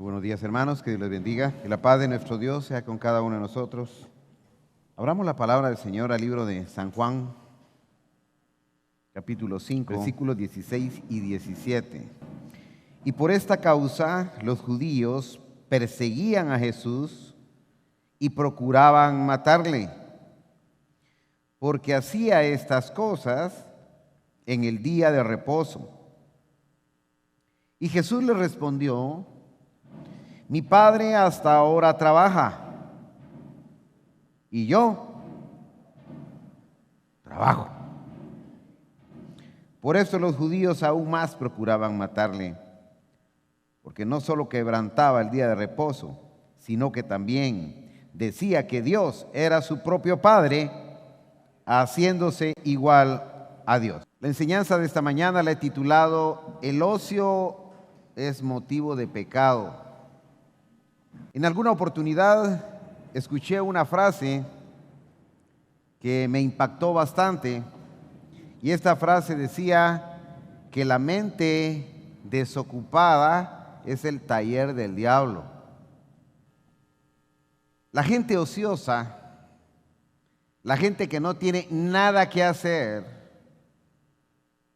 Buenos días, hermanos, que Dios les bendiga. Que la paz de nuestro Dios sea con cada uno de nosotros. Abramos la palabra del Señor al libro de San Juan, capítulo 5, versículos 16 y 17. Y por esta causa los judíos perseguían a Jesús y procuraban matarle, porque hacía estas cosas en el día de reposo. Y Jesús le respondió: mi Padre hasta ahora trabaja, y yo trabajo. Por eso los judíos aún más procuraban matarle, porque no solo quebrantaba el día de reposo, sino que también decía que Dios era su propio Padre, haciéndose igual a Dios. La enseñanza de esta mañana la he titulado El ocio es motivo de pecado. En alguna oportunidad escuché una frase que me impactó bastante, y esta frase decía que la mente desocupada es el taller del diablo. La gente ociosa, la gente que no tiene nada que hacer,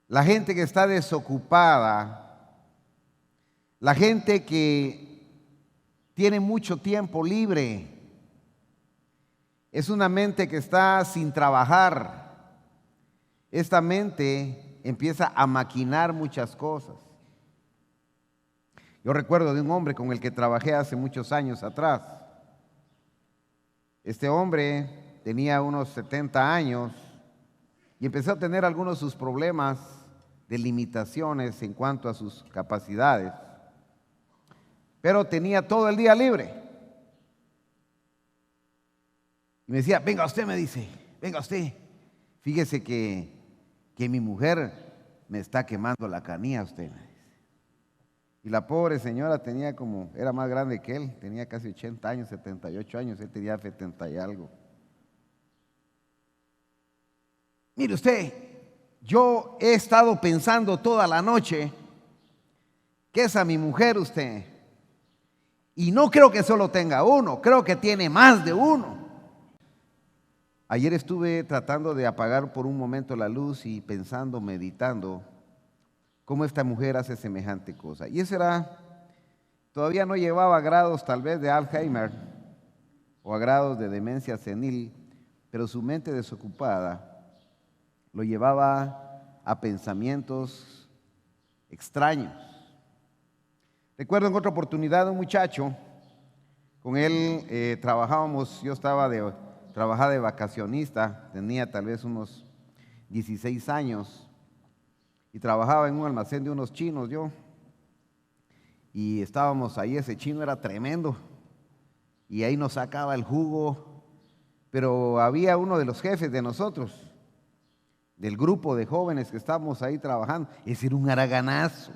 la gente que está desocupada, la gente que tiene mucho tiempo libre, es una mente que está sin trabajar. Esta mente empieza a maquinar muchas cosas. Yo recuerdo de un hombre con el que trabajé hace muchos años atrás. Este hombre tenía unos 70 años y empezó a tener algunos de sus problemas de limitaciones en cuanto a sus capacidades, pero tenía todo el día libre. Y me decía: venga usted, me dice, venga usted, fíjese que mi mujer me está quemando la canilla, usted, me dice. Y la pobre señora era más grande que él, tenía casi 80 años, 78 años, él tenía 70 y algo. Mire usted, yo he estado pensando toda la noche que es a mi mujer usted. Y no creo que solo tenga uno, creo que tiene más de uno. Ayer estuve tratando de apagar por un momento la luz y pensando, meditando, cómo esta mujer hace semejante cosa. Y todavía no llevaba a grados tal vez de Alzheimer o a grados de demencia senil, pero su mente desocupada lo llevaba a pensamientos extraños. Recuerdo en otra oportunidad un muchacho, con él trabajábamos, trabajaba de vacacionista, tenía tal vez unos 16 años y trabajaba en un almacén de unos chinos y estábamos ahí. Ese chino era tremendo y ahí nos sacaba el jugo, pero había uno de los jefes de nosotros, del grupo de jóvenes que estábamos ahí trabajando. Ese era un haraganazo.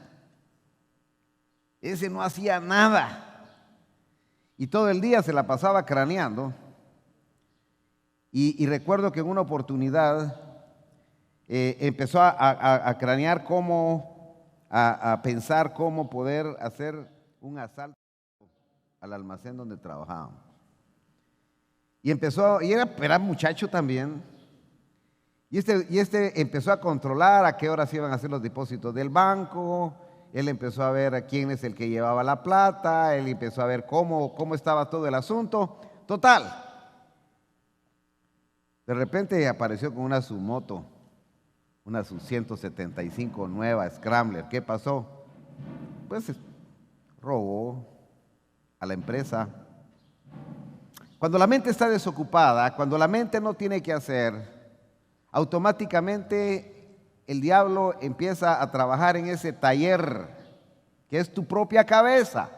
Ese no hacía nada y todo el día se la pasaba craneando. Y recuerdo que en una oportunidad empezó a cranear a pensar cómo poder hacer un asalto al almacén donde trabajábamos. Y era muchacho también. Y este empezó a controlar a qué horas iban a hacer los depósitos del banco. Él empezó a ver a quién es el que llevaba la plata, él empezó a ver cómo estaba todo el asunto. Total, de repente apareció con una Sumoto, una Su 175 nueva, Scrambler. ¿Qué pasó? Pues robó a la empresa. Cuando la mente está desocupada, cuando la mente no tiene que hacer, automáticamente el diablo empieza a trabajar en ese taller que es tu propia cabeza.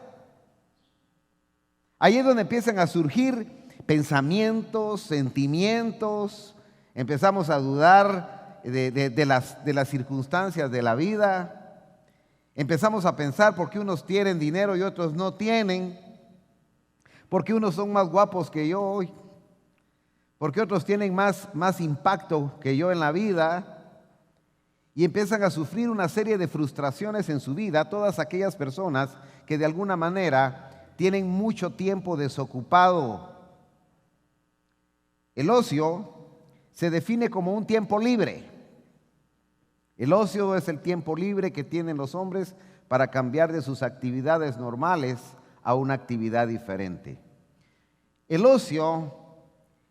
Ahí es donde empiezan a surgir pensamientos, sentimientos. Empezamos a dudar de las circunstancias de la vida. Empezamos a pensar por qué unos tienen dinero y otros no tienen, por qué unos son más guapos que yo hoy, por qué otros tienen más impacto que yo en la vida. y empiezan a sufrir una serie de frustraciones en su vida, todas aquellas personas que de alguna manera tienen mucho tiempo desocupado. El ocio se define como un tiempo libre. El ocio es el tiempo libre que tienen los hombres para cambiar de sus actividades normales a una actividad diferente. El ocio,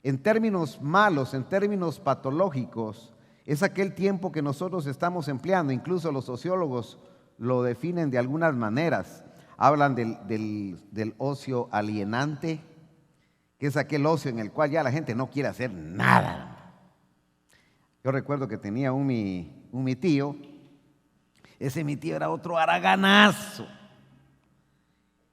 en términos malos, en términos patológicos, es aquel tiempo que nosotros estamos empleando. Incluso los sociólogos lo definen de algunas maneras. Hablan del ocio alienante, que es aquel ocio en el cual ya la gente no quiere hacer nada. Yo recuerdo que tenía mi tío. Ese mi tío era otro haraganazo.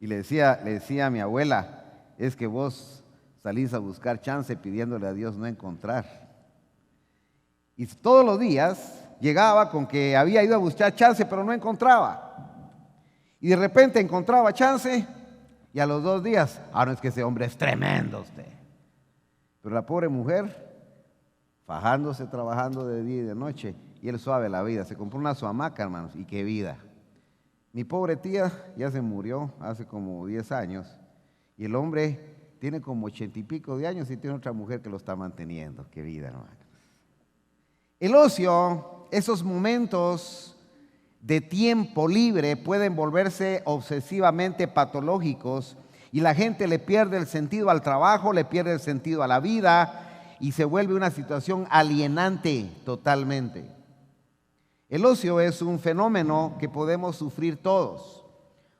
Y le decía a mi abuela, es que vos salís a buscar chance pidiéndole a Dios no encontrar. Y todos los días llegaba con que había ido a buscar chance, pero no encontraba. Y de repente encontraba chance y a los 2 días, no, es que ese hombre es tremendo usted. Pero la pobre mujer, fajándose, trabajando de día y de noche, y él suave la vida. Se compró una su hamaca, hermanos, y qué vida. Mi pobre tía ya se murió hace como 10 años, y el hombre tiene como 80 y pico de años y tiene otra mujer que lo está manteniendo. Qué vida, hermanos. El ocio, esos momentos de tiempo libre pueden volverse obsesivamente patológicos y la gente le pierde el sentido al trabajo, le pierde el sentido a la vida y se vuelve una situación alienante totalmente. El ocio es un fenómeno que podemos sufrir todos.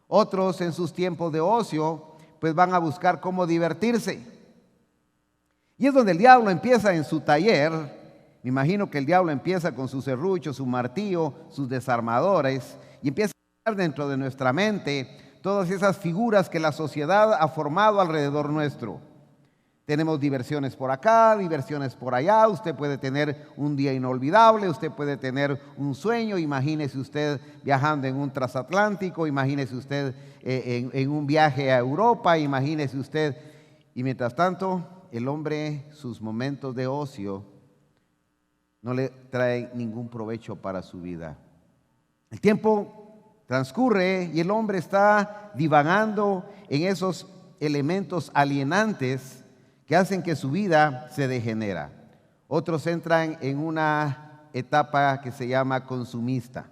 Otros en sus tiempos de ocio pues van a buscar cómo divertirse. Y es donde el diablo empieza en su taller. Me imagino que el diablo empieza con su serrucho, su martillo, sus desarmadores y empieza a crear dentro de nuestra mente todas esas figuras que la sociedad ha formado alrededor nuestro. Tenemos diversiones por acá, diversiones por allá. Usted puede tener un día inolvidable, usted puede tener un sueño. Imagínese usted viajando en un transatlántico, imagínese usted en un viaje a Europa, imagínese usted. Y mientras tanto, el hombre, sus momentos de ocio no le traen ningún provecho para su vida. El tiempo transcurre y el hombre está divagando en esos elementos alienantes que hacen que su vida se degenera. Otros entran en una etapa que se llama consumista.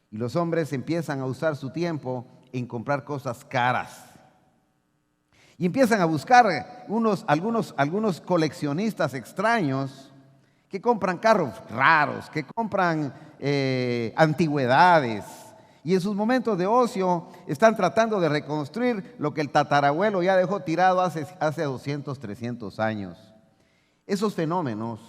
Y los hombres empiezan a usar su tiempo en comprar cosas caras. Y empiezan a buscar algunos coleccionistas extraños que compran carros raros, que compran antigüedades. Y en sus momentos de ocio están tratando de reconstruir lo que el tatarabuelo ya dejó tirado hace 200, 300 años. Esos fenómenos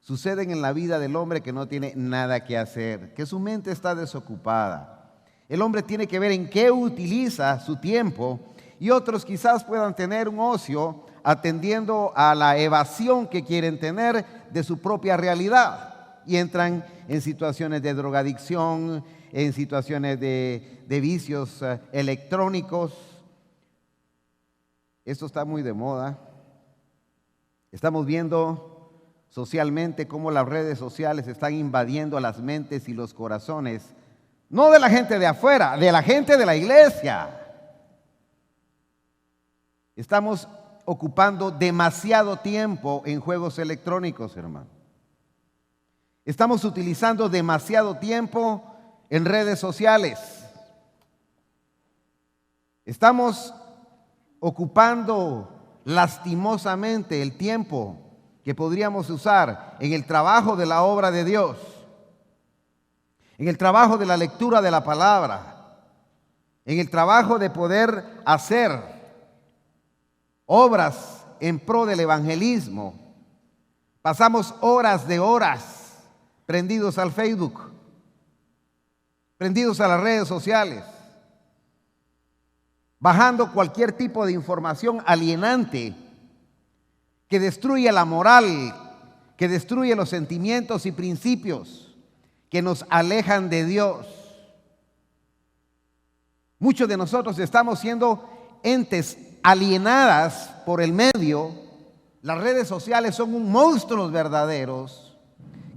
suceden en la vida del hombre que no tiene nada que hacer, que su mente está desocupada. El hombre tiene que ver en qué utiliza su tiempo y otros quizás puedan tener un ocio atendiendo a la evasión que quieren tener de su propia realidad y entran en situaciones de drogadicción, en situaciones de vicios electrónicos. Esto está muy de moda. Estamos viendo socialmente cómo las redes sociales están invadiendo las mentes y los corazones, no de la gente de afuera, de la gente de la iglesia. Estamos ocupando demasiado tiempo en juegos electrónicos, hermano. Estamos utilizando demasiado tiempo en redes sociales. Estamos ocupando lastimosamente el tiempo que podríamos usar en el trabajo de la obra de Dios, en el trabajo de la lectura de la palabra, en el trabajo de poder hacer obras en pro del evangelismo. Pasamos horas de horas prendidos al Facebook, prendidos a las redes sociales, bajando cualquier tipo de información alienante que destruye la moral, que destruye los sentimientos y principios que nos alejan de Dios. Muchos de nosotros estamos siendo entes alienadas por el medio. Las redes sociales son un monstruos verdaderos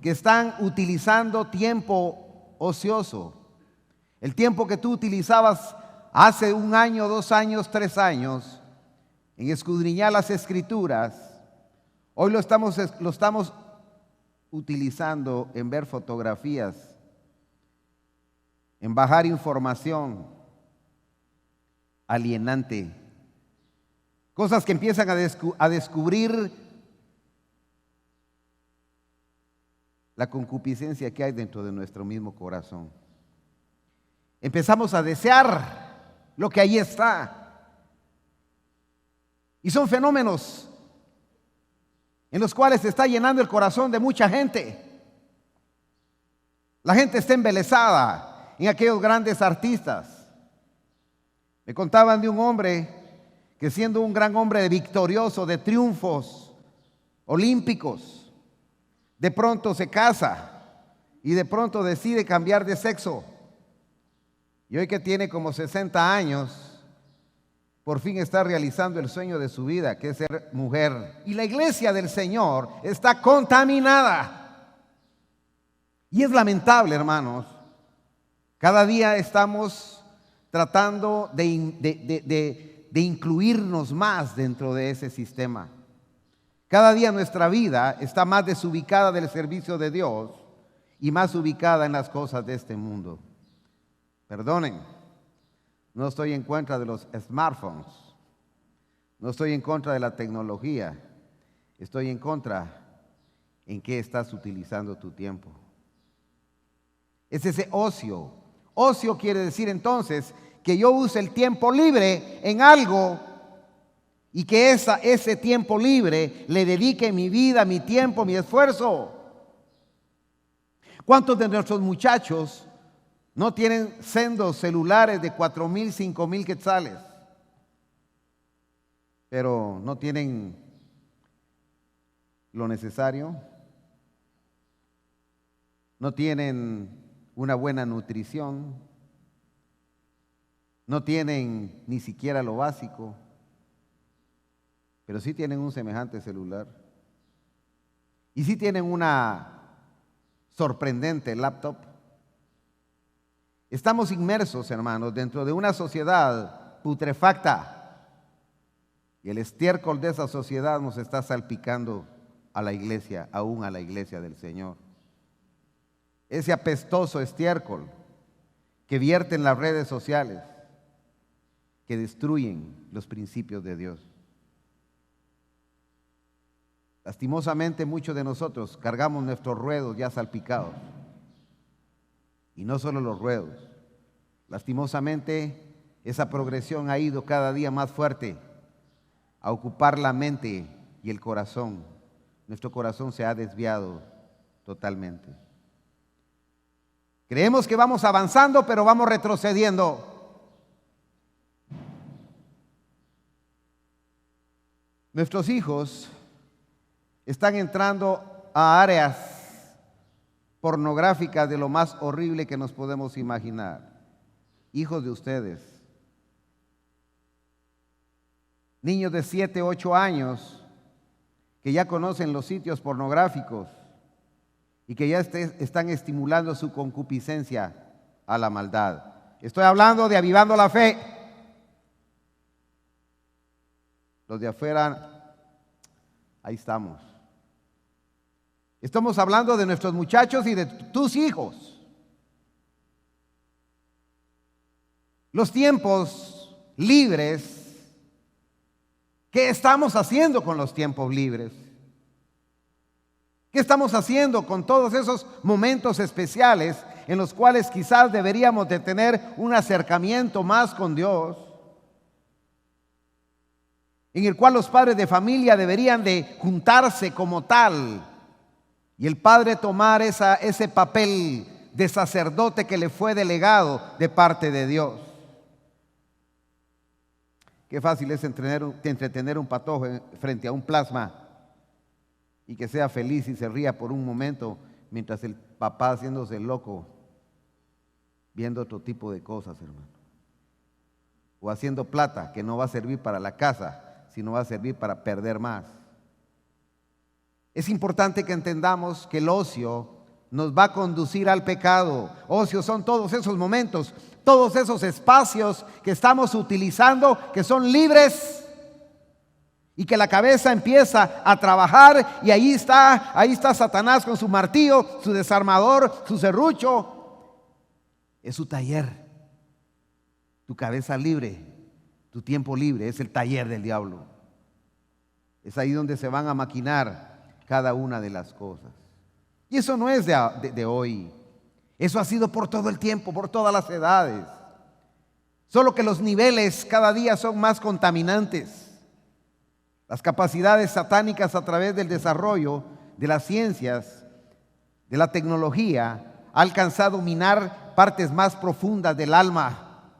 que están utilizando tiempo ocioso. El tiempo que tú utilizabas hace 1 año, 2 años, 3 años en escudriñar las Escrituras, hoy lo estamos utilizando en ver fotografías, en bajar información alienante, cosas que empiezan a descubrir la concupiscencia que hay dentro de nuestro mismo corazón. Empezamos a desear lo que ahí está. Y son fenómenos en los cuales se está llenando el corazón de mucha gente. La gente está embelesada en aquellos grandes artistas. Me contaban de un hombre que, siendo un gran hombre victorioso, de triunfos olímpicos, de pronto se casa y de pronto decide cambiar de sexo. Y hoy, que tiene como 60 años, por fin está realizando el sueño de su vida, que es ser mujer. Y la iglesia del Señor está contaminada. Y es lamentable, hermanos. Cada día estamos tratando de incluirnos más dentro de ese sistema. Cada día nuestra vida está más desubicada del servicio de Dios y más ubicada en las cosas de este mundo. Perdonen, no estoy en contra de los smartphones, no estoy en contra de la tecnología, estoy en contra en qué estás utilizando tu tiempo. Es ese ocio. Ocio quiere decir entonces que yo use el tiempo libre en algo y que ese tiempo libre le dedique mi vida, mi tiempo, mi esfuerzo. ¿Cuántos de nuestros muchachos no tienen sendos celulares de 4,000, 5,000 quetzales? Pero no tienen lo necesario, no tienen una buena nutrición, no tienen ni siquiera lo básico, pero sí tienen un semejante celular y sí tienen una sorprendente laptop. Estamos inmersos, hermanos, dentro de una sociedad putrefacta y el estiércol de esa sociedad nos está salpicando a la iglesia, aún a la iglesia del Señor. Ese apestoso estiércol que vierte en las redes sociales, que destruyen los principios de Dios. Lastimosamente, muchos de nosotros cargamos nuestros ruedos ya salpicados. Y no solo los ruedos. Lastimosamente, esa progresión ha ido cada día más fuerte a ocupar la mente y el corazón. Nuestro corazón se ha desviado totalmente. Creemos que vamos avanzando, pero vamos retrocediendo. Nuestros hijos están entrando a áreas pornográficas de lo más horrible que nos podemos imaginar. Hijos de ustedes, niños de 7, 8 años que ya conocen los sitios pornográficos y que ya están estimulando su concupiscencia a la maldad. Estoy hablando de Avivando la Fe. Los de afuera, ahí estamos. Estamos hablando de nuestros muchachos y de tus hijos. Los tiempos libres, ¿qué estamos haciendo con los tiempos libres? ¿Qué estamos haciendo con todos esos momentos especiales en los cuales quizás deberíamos de tener un acercamiento más con Dios? En el cual los padres de familia deberían de juntarse como tal y el padre tomar ese papel de sacerdote que le fue delegado de parte de Dios. Qué fácil es entretener un patojo frente a un plasma y que sea feliz y se ría por un momento mientras el papá haciéndose loco viendo otro tipo de cosas, hermano. O haciendo plata que no va a servir para la casa, sino va a servir para perder más. Es importante que entendamos que el ocio nos va a conducir al pecado. Ocio son todos esos momentos, todos esos espacios que estamos utilizando, que son libres, y que la cabeza empieza a trabajar, y ahí está Satanás con su martillo, su desarmador, su serrucho. Es su taller. Tu cabeza libre, tu tiempo libre, es el taller del diablo. Es ahí donde se van a maquinar cada una de las cosas. Y eso no es de hoy. Eso ha sido por todo el tiempo, por todas las edades. Solo que los niveles cada día son más contaminantes. Las capacidades satánicas a través del desarrollo de las ciencias, de la tecnología, ha alcanzado a minar partes más profundas del alma.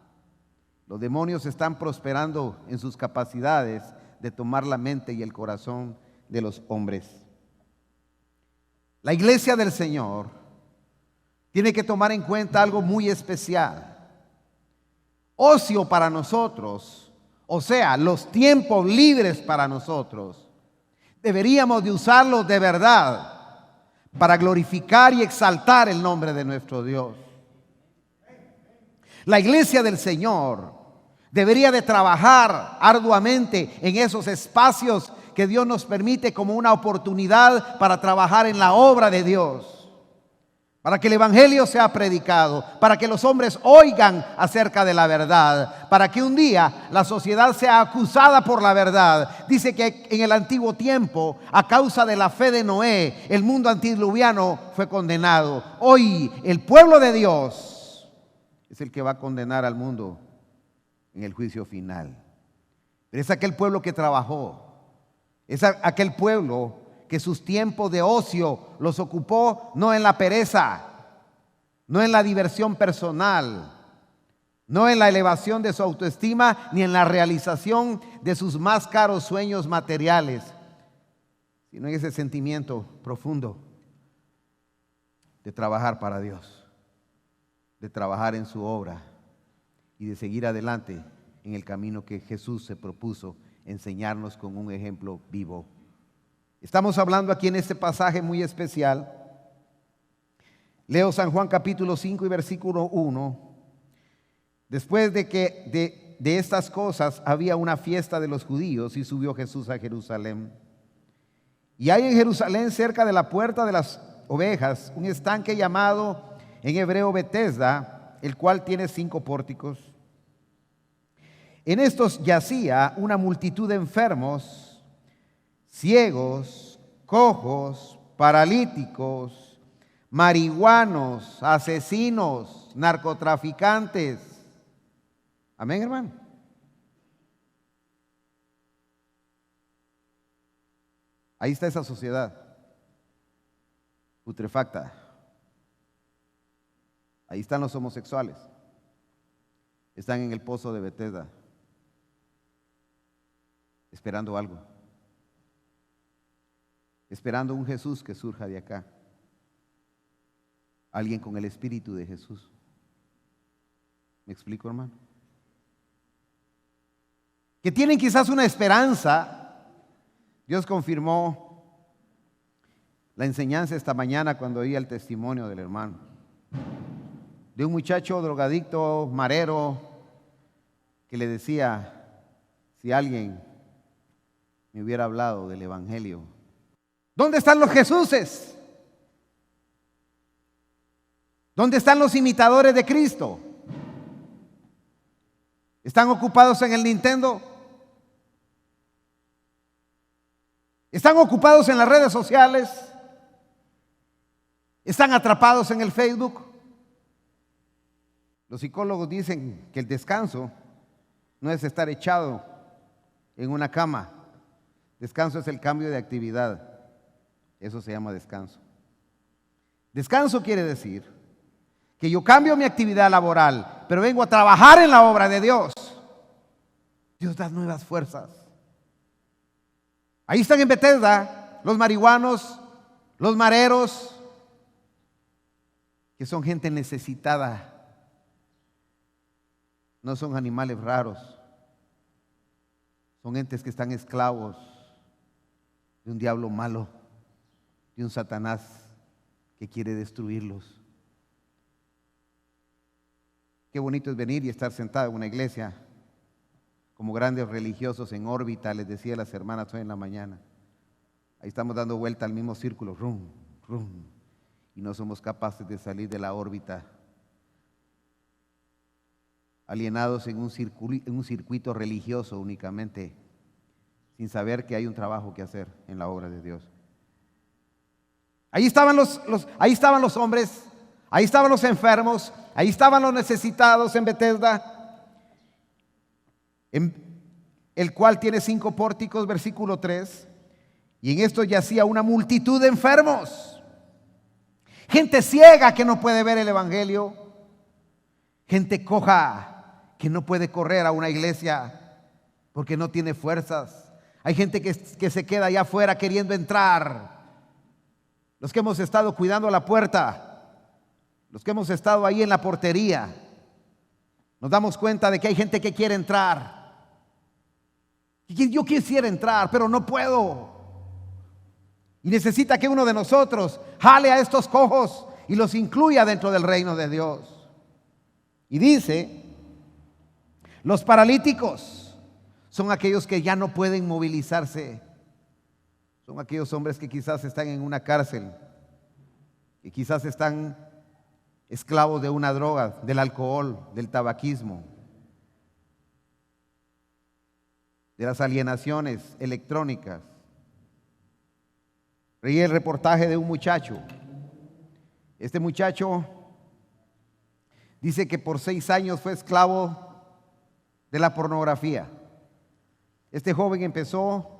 Los demonios están prosperando en sus capacidades de tomar la mente y el corazón de los hombres. La iglesia del Señor tiene que tomar en cuenta algo muy especial. Ocio para nosotros, o sea, los tiempos libres para nosotros, deberíamos de usarlos de verdad para glorificar y exaltar el nombre de nuestro Dios. La iglesia del Señor debería de trabajar arduamente en esos espacios que Dios nos permite como una oportunidad para trabajar en la obra de Dios, para que el evangelio sea predicado, para que los hombres oigan acerca de la verdad, para que un día la sociedad sea acusada por la verdad. Dice que en el antiguo tiempo, a causa de la fe de Noé, el mundo antediluviano fue condenado. Hoy el pueblo de Dios es el que va a condenar al mundo en el juicio final. Pero es aquel pueblo que trabajó, es aquel pueblo que sus tiempos de ocio los ocupó no en la pereza, no en la diversión personal, no en la elevación de su autoestima, ni en la realización de sus más caros sueños materiales, sino en ese sentimiento profundo de trabajar para Dios, de trabajar en su obra y de seguir adelante en el camino que Jesús se propuso enseñarnos con un ejemplo vivo. Estamos hablando aquí en este pasaje muy especial. Leo San Juan capítulo 5 y versículo 1. Después de estas cosas había una fiesta de los judíos y subió Jesús a Jerusalén. Y hay en Jerusalén, cerca de la puerta de las ovejas, un estanque llamado en hebreo Betesda, el cual tiene 5 pórticos. En estos yacía una multitud de enfermos, ciegos, cojos, paralíticos, marihuanos, asesinos, narcotraficantes. Amén, hermano. Ahí está esa sociedad putrefacta. Ahí están los homosexuales. Están en el pozo de Betesda, esperando algo. Esperando un Jesús que surja de acá. Alguien con el espíritu de Jesús. ¿Me explico, hermano? Que tienen quizás una esperanza. Dios confirmó la enseñanza esta mañana cuando oía el testimonio del hermano. De un muchacho drogadicto, marero, que le decía, si alguien me hubiera hablado del evangelio. ¿Dónde están los Jesuses? ¿Dónde están los imitadores de Cristo? ¿Están ocupados en el Nintendo? ¿Están ocupados en las redes sociales? ¿Están atrapados en el Facebook? Los psicólogos dicen que el descanso no es estar echado en una cama. Descanso es el cambio de actividad. Eso se llama descanso. Descanso quiere decir que yo cambio mi actividad laboral, pero vengo a trabajar en la obra de Dios. Dios da nuevas fuerzas. Ahí están en Betesda los marihuanos, los mareros, que son gente necesitada. No son animales raros. Son entes que están esclavos de un diablo malo, de un Satanás que quiere destruirlos. Qué bonito es venir y estar sentado en una iglesia como grandes religiosos en órbita, les decía las hermanas hoy en la mañana. Ahí estamos dando vuelta al mismo círculo, rum, rum, y no somos capaces de salir de la órbita, alienados en un circuito religioso únicamente, sin saber que hay un trabajo que hacer en la obra de Dios. Ahí estaban ahí estaban los hombres, ahí estaban los enfermos, ahí estaban los necesitados en Betesda, el cual tiene 5 pórticos, versículo 3, y en esto yacía una multitud de enfermos, gente ciega que no puede ver el evangelio, gente coja que no puede correr a una iglesia porque no tiene fuerzas. Hay gente que se queda allá afuera queriendo entrar. Los que hemos estado cuidando la puerta, los que hemos estado ahí en la portería, nos damos cuenta de que hay gente que quiere entrar. Yo quisiera entrar, pero no puedo. Y necesita que uno de nosotros jale a estos cojos y los incluya dentro del reino de Dios. Y dice, los paralíticos son aquellos que ya no pueden movilizarse. Son aquellos hombres que quizás están en una cárcel, que quizás están esclavos de una droga, del alcohol, del tabaquismo, de las alienaciones electrónicas. Leí el reportaje de un muchacho. Este muchacho dice que por 6 años fue esclavo de la pornografía. Este joven empezó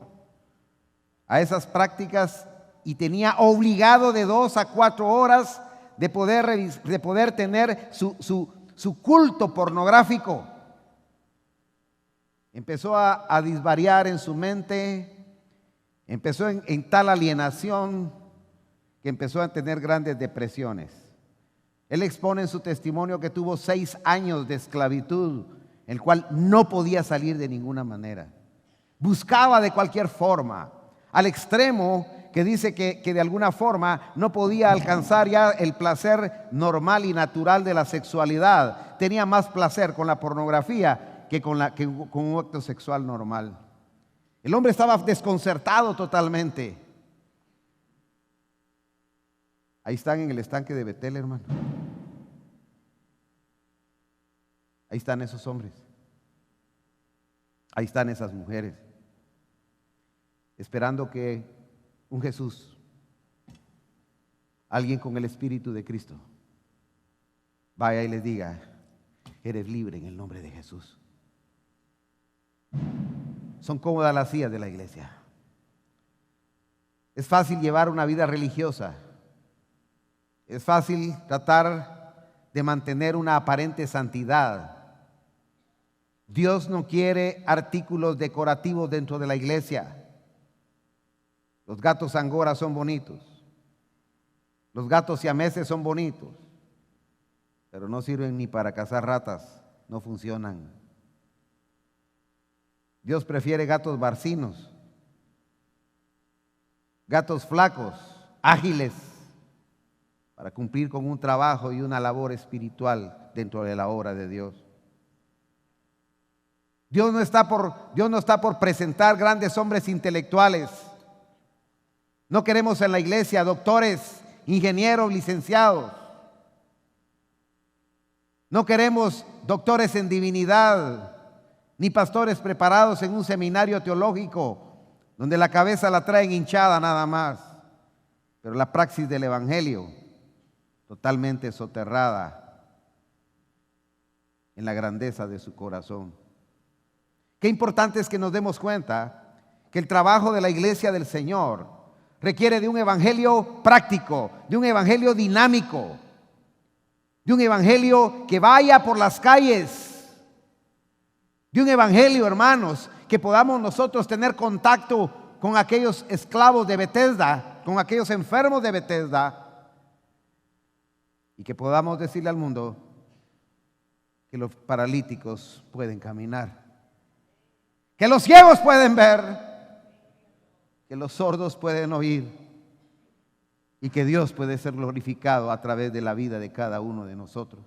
a esas prácticas y tenía obligado de 2 a 4 horas de poder tener su culto pornográfico. Empezó a disvariar en su mente, empezó en tal alienación que empezó a tener grandes depresiones. Él expone en su testimonio que tuvo 6 años de esclavitud, el cual no podía salir de ninguna manera. Buscaba de cualquier forma, al extremo que dice que de alguna forma no podía alcanzar ya el placer normal y natural de la sexualidad. Tenía más placer con la pornografía que con un acto sexual normal. El hombre estaba desconcertado totalmente. Ahí están en el estanque de Betel, hermano. Ahí están esos hombres. Ahí están esas mujeres, esperando que un Jesús, alguien con el Espíritu de Cristo, vaya y les diga: eres libre en el nombre de Jesús. Son cómodas las sillas de la iglesia. Es fácil llevar una vida religiosa. Es fácil tratar de mantener una aparente santidad. Dios no quiere artículos decorativos dentro de la iglesia. Los gatos angora son bonitos. Los gatos siameses son bonitos, pero no sirven ni para cazar ratas, no funcionan. Dios prefiere gatos barcinos, gatos flacos, ágiles, para cumplir con un trabajo y una labor espiritual dentro de la obra de Dios. Dios no está por presentar grandes hombres intelectuales. No queremos en la iglesia doctores, ingenieros, licenciados. No queremos doctores en divinidad, ni pastores preparados en un seminario teológico donde la cabeza la traen hinchada nada más, pero la praxis del evangelio totalmente soterrada en la grandeza de su corazón. Qué importante es que nos demos cuenta que el trabajo de la iglesia del Señor requiere de un evangelio práctico, de un evangelio dinámico, de un evangelio que vaya por las calles, de un evangelio, hermanos, que podamos nosotros tener contacto con aquellos esclavos de Betesda, con aquellos enfermos de Betesda, y que podamos decirle al mundo que los paralíticos pueden caminar, que los ciegos pueden ver, que los sordos pueden oír y que Dios puede ser glorificado a través de la vida de cada uno de nosotros.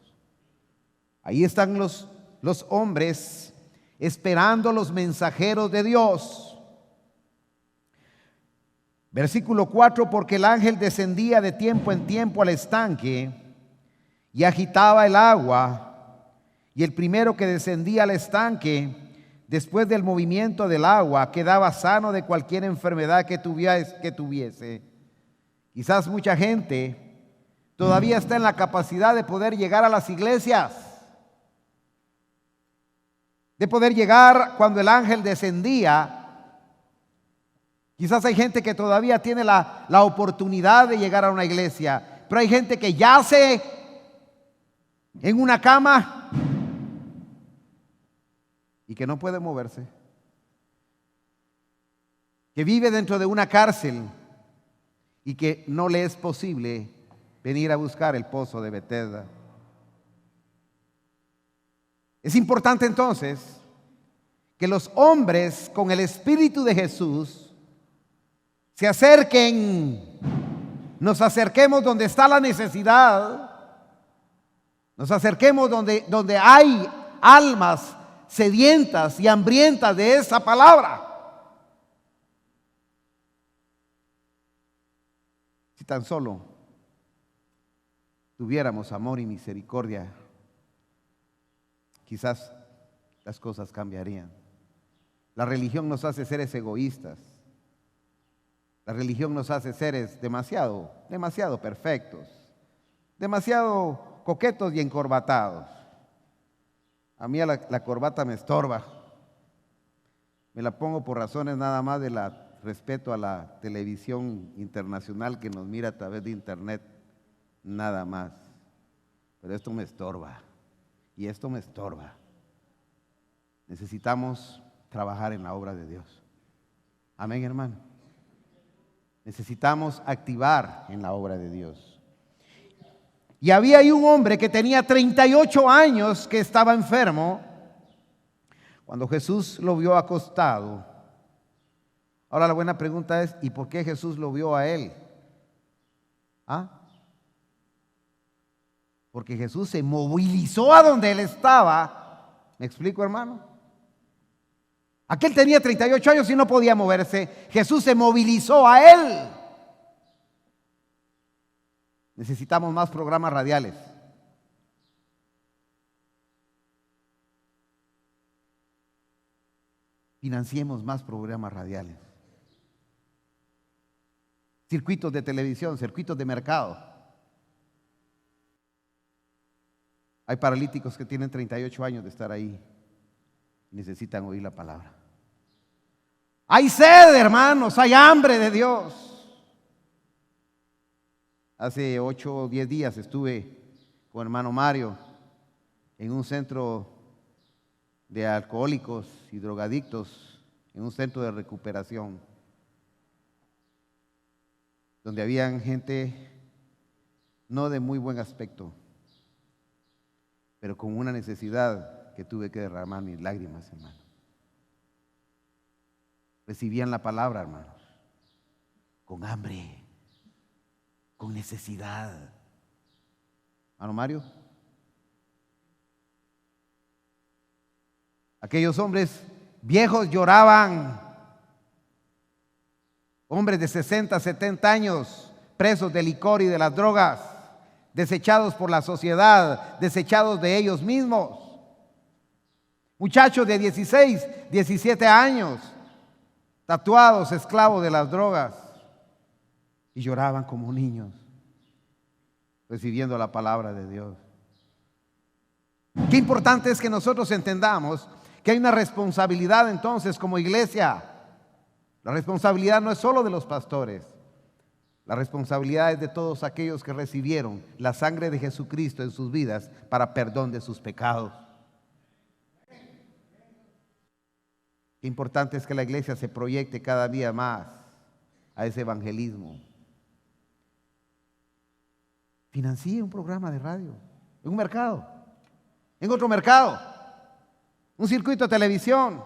Ahí están los hombres esperando los mensajeros de Dios. Versículo 4, porque el ángel descendía de tiempo en tiempo al estanque y agitaba el agua, y el primero que descendía al estanque, después del movimiento del agua, quedaba sano de cualquier enfermedad que tuviese. Quizás mucha gente todavía está en la capacidad de poder llegar a las iglesias, de poder llegar cuando el ángel descendía. Quizás hay gente que todavía tiene la oportunidad de llegar a una iglesia, pero hay gente que yace en una cama y que no puede moverse, que vive dentro de una cárcel y que no le es posible venir a buscar el pozo de Betesda. Es importante entonces que los hombres con el Espíritu de Jesús se acerquen, nos acerquemos donde está la necesidad, nos acerquemos donde hay almas sedientas y hambrientas de esa palabra. Si tan solo tuviéramos amor y misericordia, quizás las cosas cambiarían. La religión nos hace seres egoístas. La religión nos hace seres demasiado perfectos, demasiado coquetos y encorbatados. A mí la corbata me estorba. Me la pongo por razones nada más de respeto a la televisión internacional que nos mira a través de internet, nada más. Pero esto me estorba y esto me estorba. Necesitamos trabajar en la obra de Dios. Amén, hermano. Necesitamos activar en la obra de Dios. Y había ahí un hombre que tenía 38 años que estaba enfermo cuando Jesús lo vio acostado. Ahora la buena pregunta es, ¿y por qué Jesús lo vio a él? Porque Jesús se movilizó a donde él estaba. ¿Me explico, hermano? Aquel tenía 38 años y no podía moverse. Jesús se movilizó a él. Necesitamos más programas radiales. Financiemos más programas radiales. Circuitos de televisión, circuitos de mercado. Hay paralíticos que tienen 38 años de estar ahí. Necesitan oír la palabra. Hay sed, hermanos, hay hambre de Dios. Hace 8 o 10 días estuve con hermano Mario en un centro de alcohólicos y drogadictos, en un centro de recuperación, donde habían gente no de muy buen aspecto, pero con una necesidad que tuve que derramar mis lágrimas, hermano. Recibían la palabra, hermanos, con hambre, con necesidad. Hermano Mario, aquellos hombres viejos lloraban, hombres de 60, 70 años, presos del licor y de las drogas, desechados por la sociedad, desechados de ellos mismos. Muchachos de 16, 17 años, tatuados, esclavos de las drogas, y lloraban como niños, recibiendo la palabra de Dios. Qué importante es que nosotros entendamos que hay una responsabilidad entonces como iglesia. La responsabilidad no es solo de los pastores, la responsabilidad es de todos aquellos que recibieron la sangre de Jesucristo en sus vidas para perdón de sus pecados. Qué importante es que la iglesia se proyecte cada día más a ese evangelismo. Financie un programa de radio, en un mercado, en otro mercado, un circuito de televisión.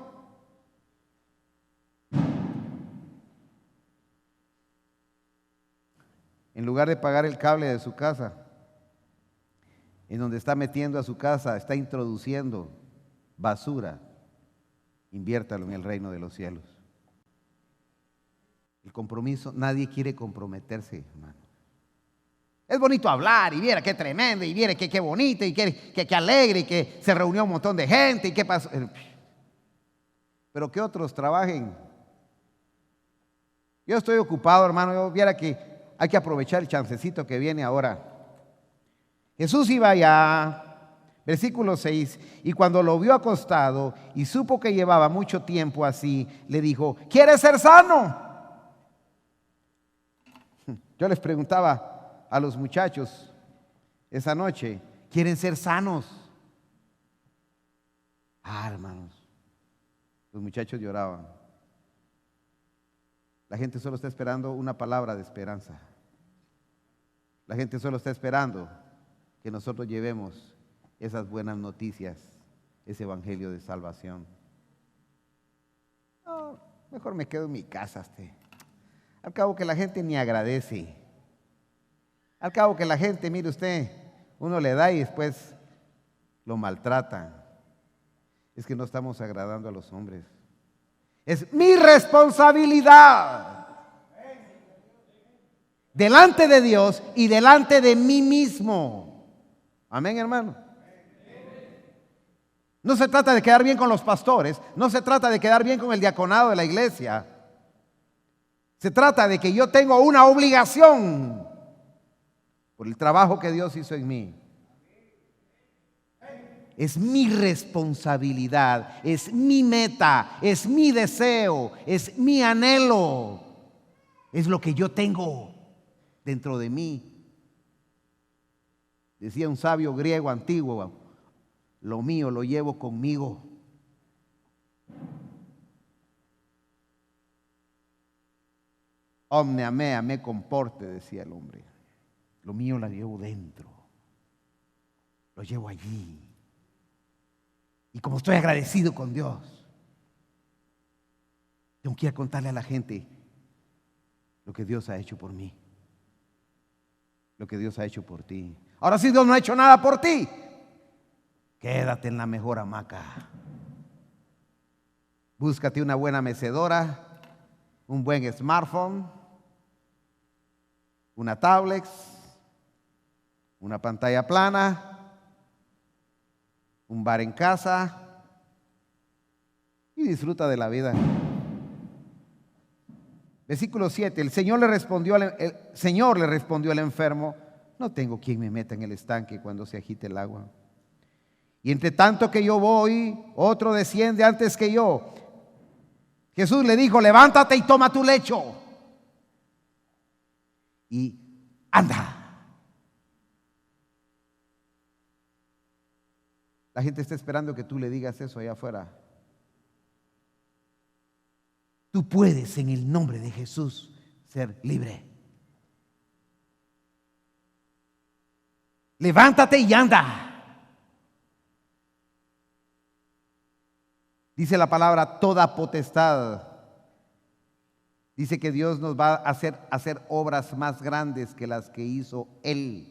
En lugar de pagar el cable de su casa, en donde está metiendo a su casa, está introduciendo basura, inviértalo en el reino de los cielos. El compromiso, nadie quiere comprometerse, hermano. Es bonito hablar y viera qué tremendo y viera qué bonito y qué alegre y que se reunió un montón de gente y qué pasó. Pero que otros trabajen. Yo estoy ocupado, hermano. Yo viera que hay que aprovechar el chancecito que viene ahora. Jesús iba allá, versículo 6, y cuando lo vio acostado y supo que llevaba mucho tiempo así, le dijo: ¿quieres ser sano? Yo les preguntaba a los muchachos esa noche: ¿quieren ser sanos? Hermanos, los muchachos lloraban. La gente solo está esperando una palabra de esperanza. La gente solo está esperando que nosotros llevemos esas buenas noticias, ese evangelio de salvación. No, mejor me quedo en mi casa. Al cabo que la gente ni agradece. Al cabo que la gente, mire usted, uno le da y después lo maltratan. Es que no estamos agradando a los hombres. Es mi responsabilidad delante de Dios y delante de mí mismo. Amén, hermano. No se trata de quedar bien con los pastores, no se trata de quedar bien con el diaconado de la iglesia. Se trata de que yo tengo una obligación por el trabajo que Dios hizo en mí. Es mi responsabilidad, es mi meta, es mi deseo, es mi anhelo, es lo que yo tengo dentro de mí. Decía un sabio griego antiguo: lo mío lo llevo conmigo. Omne mea me comporte, decía el hombre. Lo mío lo llevo dentro, lo llevo allí. Y como estoy agradecido con Dios, tengo que ir a contarle a la gente lo que Dios ha hecho por mí, lo que Dios ha hecho por ti. Ahora, si Dios no ha hecho nada por ti, quédate en la mejor hamaca. Búscate una buena mecedora, un buen smartphone, una tablet, una pantalla plana, un bar en casa y disfruta de la vida. Versículo 7, el Señor le respondió al enfermo: no tengo quien me meta en el estanque cuando se agite el agua. Y entre tanto que yo voy, otro desciende antes que yo. Jesús le dijo: levántate y toma tu lecho y anda. La gente está esperando que tú le digas eso allá afuera. Tú puedes, en el nombre de Jesús, ser libre. Levántate y anda. Dice la palabra: toda potestad. Dice que Dios nos va a hacer obras más grandes que las que hizo Él.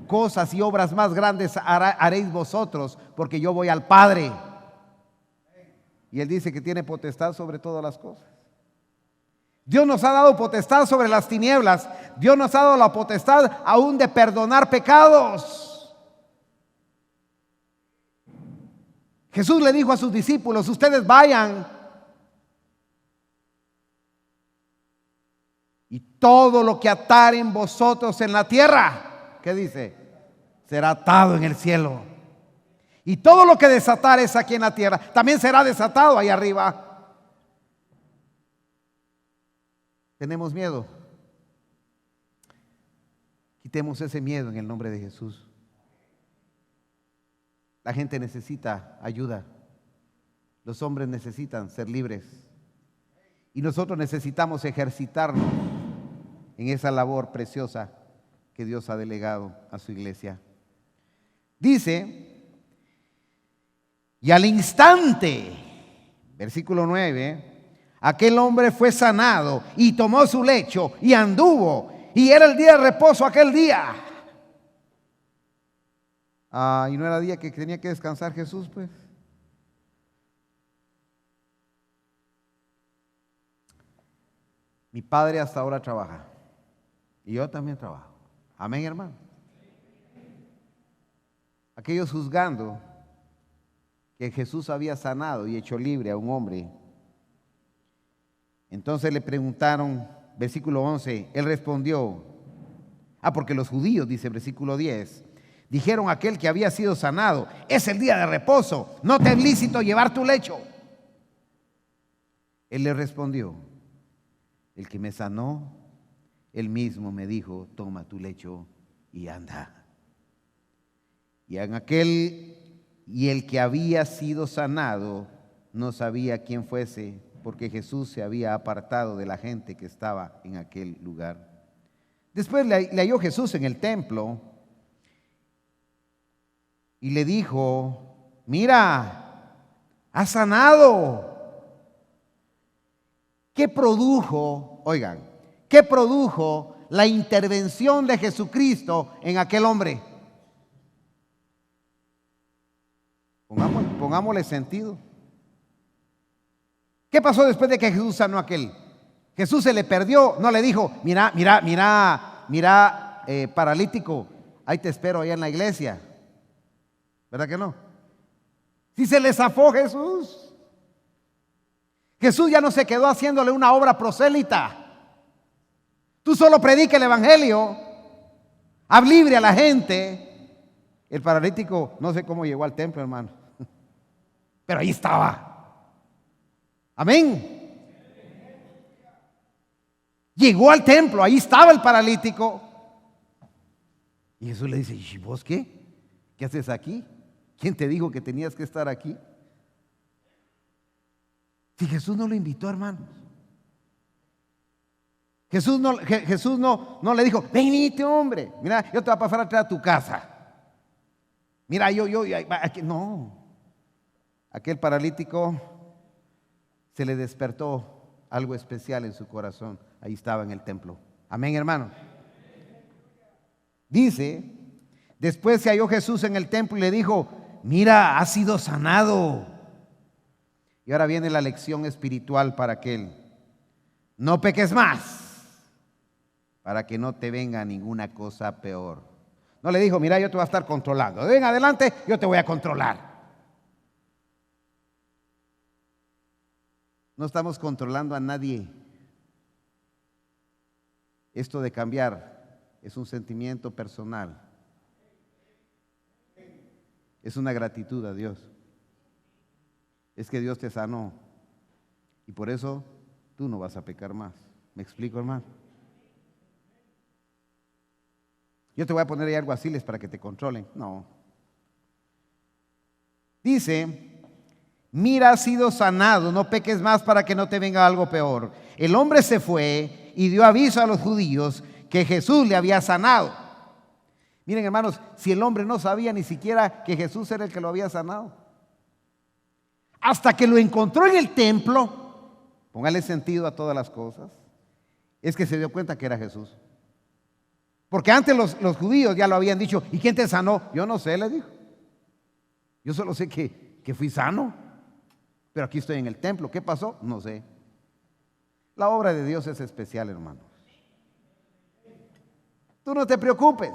Cosas y obras más grandes haréis vosotros, porque yo voy al Padre. Y Él dice que tiene potestad sobre todas las cosas. Dios nos ha dado potestad sobre las tinieblas. Dios nos ha dado la potestad aún de perdonar pecados. Jesús le dijo a sus discípulos: ustedes vayan y todo lo que ataren vosotros en la tierra, ¿qué dice? Será atado en el cielo. Y todo lo que desatares aquí en la tierra también será desatado ahí arriba. ¿Tenemos miedo? Quitemos ese miedo en el nombre de Jesús. La gente necesita ayuda. Los hombres necesitan ser libres. Y nosotros necesitamos ejercitarnos en esa labor preciosa que Dios ha delegado a su iglesia. Dice: y al instante, versículo 9, aquel hombre fue sanado y tomó su lecho y anduvo. Y era el día de reposo aquel día. Y no era día que tenía que descansar Jesús, pues. Mi padre hasta ahora trabaja. Y yo también trabajo. Amén, hermano. Aquellos juzgando que Jesús había sanado y hecho libre a un hombre. Entonces le preguntaron, versículo 11, él respondió, porque los judíos, dice versículo 10, dijeron a aquel que había sido sanado, es el día de reposo, no te es lícito llevar tu lecho. Él le respondió, el que me sanó, él mismo me dijo, toma tu lecho y anda. Y el que había sido sanado no sabía quién fuese, porque Jesús se había apartado de la gente que estaba en aquel lugar. Después le halló Jesús en el templo y le dijo, mira, has sanado. ¿Qué produjo? Oigan, ¿qué produjo la intervención de Jesucristo en aquel hombre? Pongámosle sentido. ¿Qué pasó después de que Jesús sanó a aquel? Jesús se le perdió, no le dijo, mira, paralítico, ahí te espero allá en la iglesia. ¿Verdad que no? Si se le zafó Jesús. Jesús ya no se quedó haciéndole una obra prosélita. Tú solo predica el evangelio, haz libre a la gente. El paralítico, no sé cómo llegó al templo, hermano, pero ahí estaba. Amén. Llegó al templo, ahí estaba el paralítico. Y Jesús le dice, ¿y vos qué? ¿Qué haces aquí? ¿Quién te dijo que tenías que estar aquí? Si Jesús no lo invitó, hermanos. Jesús no le dijo, venite, hombre, mira, yo te voy a pasar a traer a tu casa. Mira, no. Aquel paralítico se le despertó algo especial en su corazón. Ahí estaba en el templo. Amén, hermano. Dice, después se halló Jesús en el templo y le dijo, mira, has sido sanado. Y ahora viene la lección espiritual para aquel. No peques más, para que no te venga ninguna cosa peor. No le dijo, mira, yo te voy a estar controlando. De en adelante, yo te voy a controlar. No estamos controlando a nadie. Esto de cambiar es un sentimiento personal. Es una gratitud a Dios. Es que Dios te sanó y por eso tú no vas a pecar más. ¿Me explico, hermano? Yo te voy a poner ahí alguaciles para que te controlen. No. Dice, mira, has sido sanado, no peques más para que no te venga algo peor. El hombre se fue y dio aviso a los judíos que Jesús le había sanado. Miren, hermanos, si el hombre no sabía ni siquiera que Jesús era el que lo había sanado. Hasta que lo encontró en el templo, póngale sentido a todas las cosas, es que se dio cuenta que era Jesús. Porque antes los judíos ya lo habían dicho, ¿y quién te sanó? Yo no sé, le dijo. Yo solo sé que fui sano, pero aquí estoy en el templo. ¿Qué pasó? No sé. La obra de Dios es especial, hermanos. Tú no te preocupes.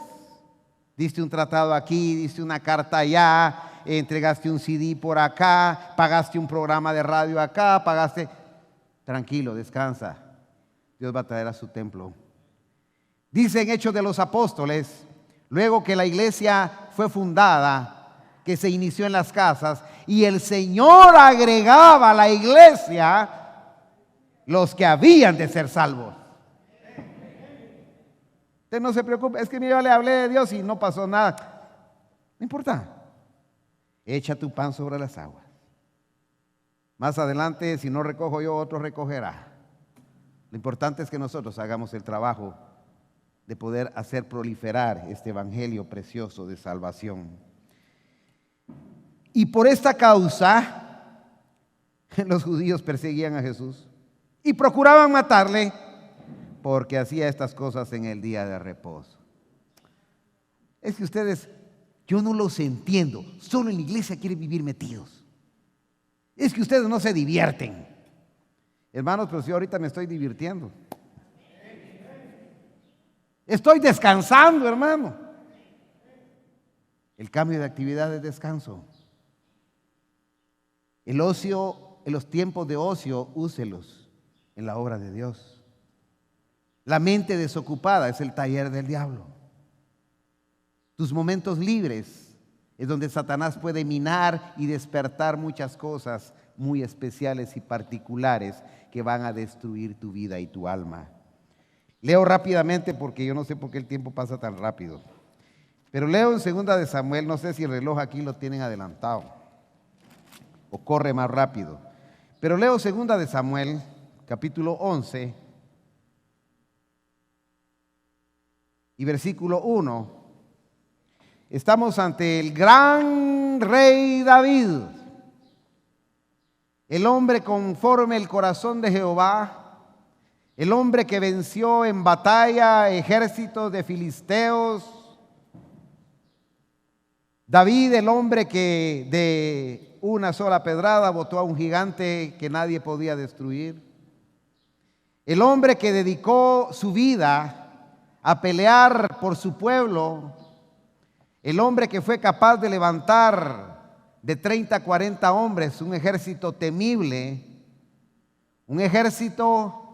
Diste un tratado aquí, diste una carta allá, entregaste un CD por acá, pagaste un programa de radio acá, pagaste. Tranquilo, descansa. Dios va a traer a su templo. Dice en Hechos de los Apóstoles, luego que la iglesia fue fundada, que se inició en las casas, y el Señor agregaba a la iglesia los que habían de ser salvos. Usted no se preocupe, es que yo le hablé de Dios y no pasó nada. No importa. Echa tu pan sobre las aguas. Más adelante, si no recojo yo, otro recogerá. Lo importante es que nosotros hagamos el trabajo de poder hacer proliferar este evangelio precioso de salvación. Y por esta causa, los judíos perseguían a Jesús y procuraban matarle, porque hacía estas cosas en el día de reposo. Es que ustedes, yo no los entiendo, solo en la iglesia quieren vivir metidos. Es que ustedes no se divierten. Hermanos, pero yo ahorita me estoy divirtiendo. Estoy descansando, hermano. El cambio de actividad es descanso. El ocio, en los tiempos de ocio, úselos en la obra de Dios. La mente desocupada es el taller del diablo. Tus momentos libres es donde Satanás puede minar y despertar muchas cosas muy especiales y particulares que van a destruir tu vida y tu alma. Leo rápidamente porque yo no sé por qué el tiempo pasa tan rápido. Pero leo en 2 de Samuel, no sé si el reloj aquí lo tienen adelantado o corre más rápido. Pero leo 2 de Samuel, capítulo 11 y versículo 1. Estamos ante el gran rey David, el hombre conforme el corazón de Jehová, el hombre que venció en batalla ejércitos de filisteos. David, el hombre que de una sola pedrada botó a un gigante que nadie podía destruir. El hombre que dedicó su vida a pelear por su pueblo. El hombre que fue capaz de levantar de 30 a 40 hombres un ejército temible, un ejército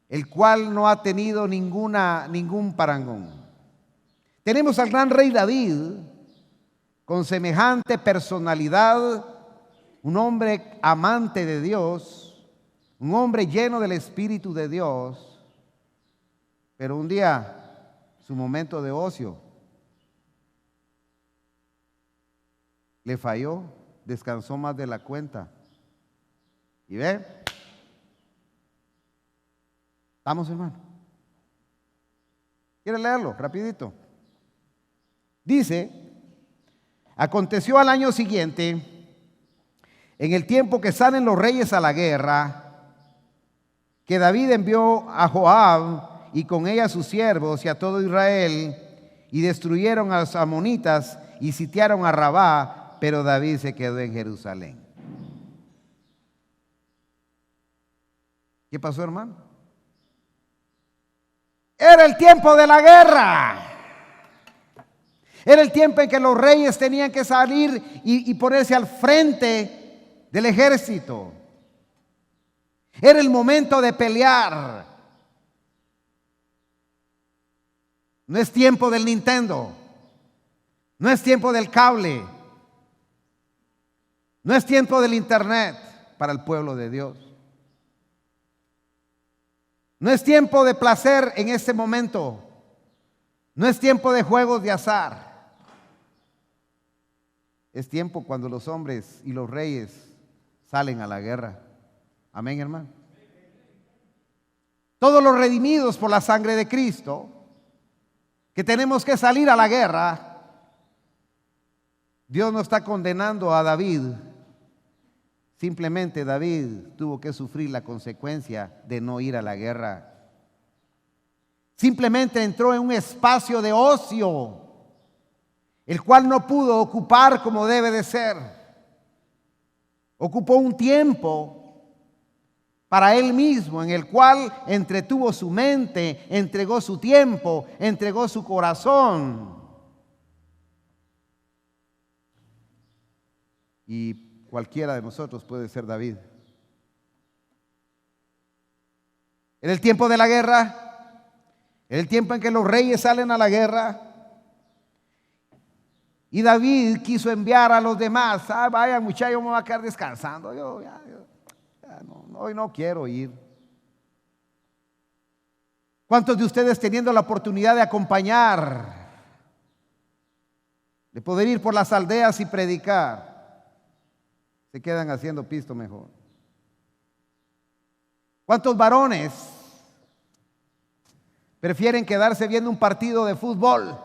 el cual no ha tenido ningún parangón. Tenemos al gran rey David con semejante personalidad, un hombre amante de Dios, un hombre lleno del Espíritu de Dios, pero un día su momento de ocio le falló, descansó más de la cuenta. ¿Y ve? Vamos, hermano. ¿Quiere leerlo? Rapidito. Dice: aconteció al año siguiente, en el tiempo que salen los reyes a la guerra, que David envió a Joab y con ella a sus siervos y a todo Israel, y destruyeron a los amonitas y sitiaron a Rabá, pero David se quedó en Jerusalén. ¿Qué pasó, hermano? Era el tiempo de la guerra. Era el tiempo en que los reyes tenían que salir y ponerse al frente del ejército. Era el momento de pelear. No es tiempo del Nintendo. No es tiempo del cable. No es tiempo del internet para el pueblo de Dios. No es tiempo de placer en este momento. No es tiempo de juegos de azar. Es tiempo cuando los hombres y los reyes salen a la guerra. Amén, hermano. Todos los redimidos por la sangre de Cristo, que tenemos que salir a la guerra, Dios no está condenando a David. Simplemente David tuvo que sufrir la consecuencia de no ir a la guerra. Simplemente entró en un espacio de ocio, el cual no pudo ocupar como debe de ser. Ocupó un tiempo para él mismo, en el cual entretuvo su mente, entregó su tiempo, entregó su corazón. Y cualquiera de nosotros puede ser David. En el tiempo de la guerra, en el tiempo en que los reyes salen a la guerra, y David quiso enviar a los demás: vaya muchachos, yo me voy a quedar descansando, hoy no quiero ir. ¿Cuántos de ustedes, teniendo la oportunidad de acompañar, de poder ir por las aldeas y predicar, se quedan haciendo pisto mejor? ¿Cuántos varones prefieren quedarse viendo un partido de fútbol?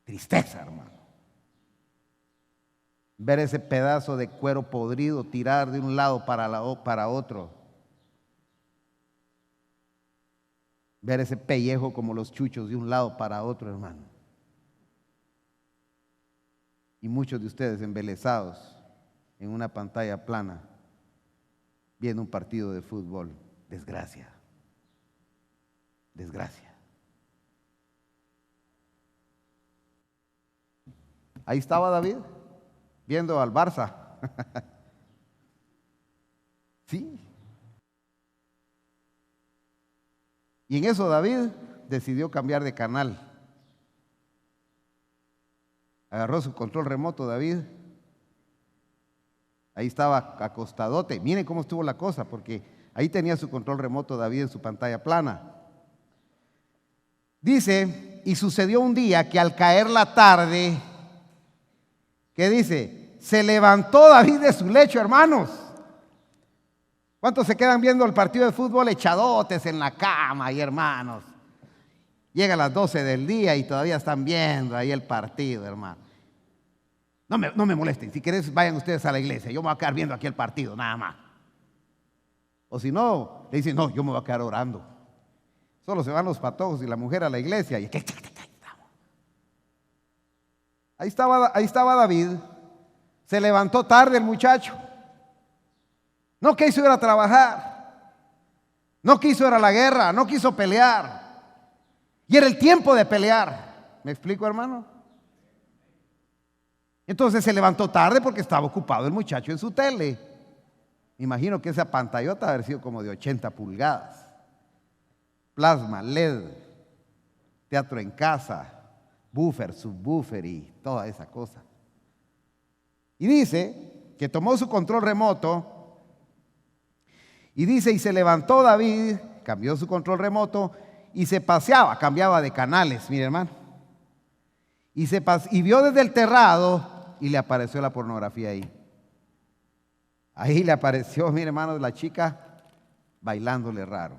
Tristeza, hermano. Ver ese pedazo de cuero podrido tirar de un lado para otro. ver ese pellejo como los chuchos de un lado para otro, hermano. Y muchos de ustedes embelesados en una pantalla plana viendo un partido de fútbol. Desgracia. Desgracia. Ahí estaba David viendo al Barça. Sí. Y en eso David decidió cambiar de canal. Agarró su control remoto David. Ahí estaba acostadote. Miren cómo estuvo la cosa, porque ahí tenía su control remoto David en su pantalla plana. Dice, y sucedió un día que al caer la tarde, ¿qué dice? Se levantó David de su lecho, hermanos. ¿Cuántos se quedan viendo el partido de fútbol echadotes en la cama, y hermanos? Llega a las 12 del día y todavía están viendo ahí el partido, hermano. No me molesten, si querés vayan ustedes a la iglesia, yo me voy a quedar viendo aquí el partido, nada más. O si no, le dicen, no, yo me voy a quedar orando. Solo se van los patojos y la mujer a la iglesia. Y ahí estaba David, se levantó tarde el muchacho. No quiso ir a trabajar, no quiso ir a la guerra, no quiso pelear. Y era el tiempo de pelear. ¿Me explico, hermano? Entonces se levantó tarde porque estaba ocupado el muchacho en su tele. Me imagino que esa pantallota debe haber sido como de 80 pulgadas. Plasma, LED, teatro en casa, buffer, subwoofer y toda esa cosa. Y dice que tomó su control remoto y dice, y se levantó David, cambió su control remoto y se paseaba, cambiaba de canales, mire hermano. Y vio desde el terrado y le apareció la pornografía ahí. Ahí le apareció, mire hermano, la chica bailándole raro.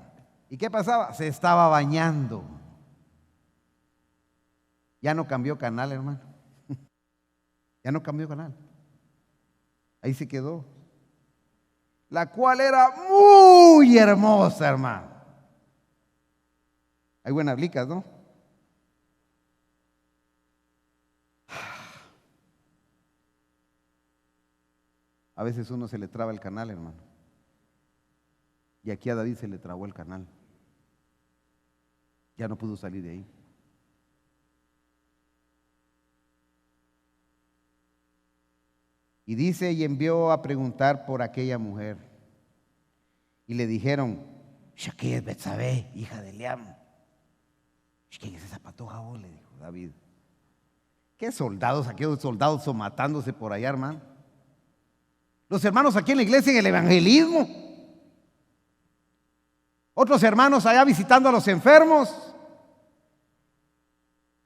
¿Y qué pasaba? Se estaba bañando. Ya no cambió canal, hermano. Ya no cambió canal. Ahí se quedó. La cual era muy hermosa, hermano. Hay buenas licas, ¿no? A veces uno se le traba el canal, hermano. Y aquí a David se le trabó el canal. Ya no pudo salir de ahí. Y dice, y envió a preguntar por aquella mujer. Y le dijeron, ¿qué es Betsabé, hija de Eliam? ¿Quién es esa patoja vos? Le dijo David. ¿Qué soldados? Aquellos soldados son matándose por allá, hermano. Los hermanos aquí en la iglesia en el evangelismo. Otros hermanos allá visitando a los enfermos.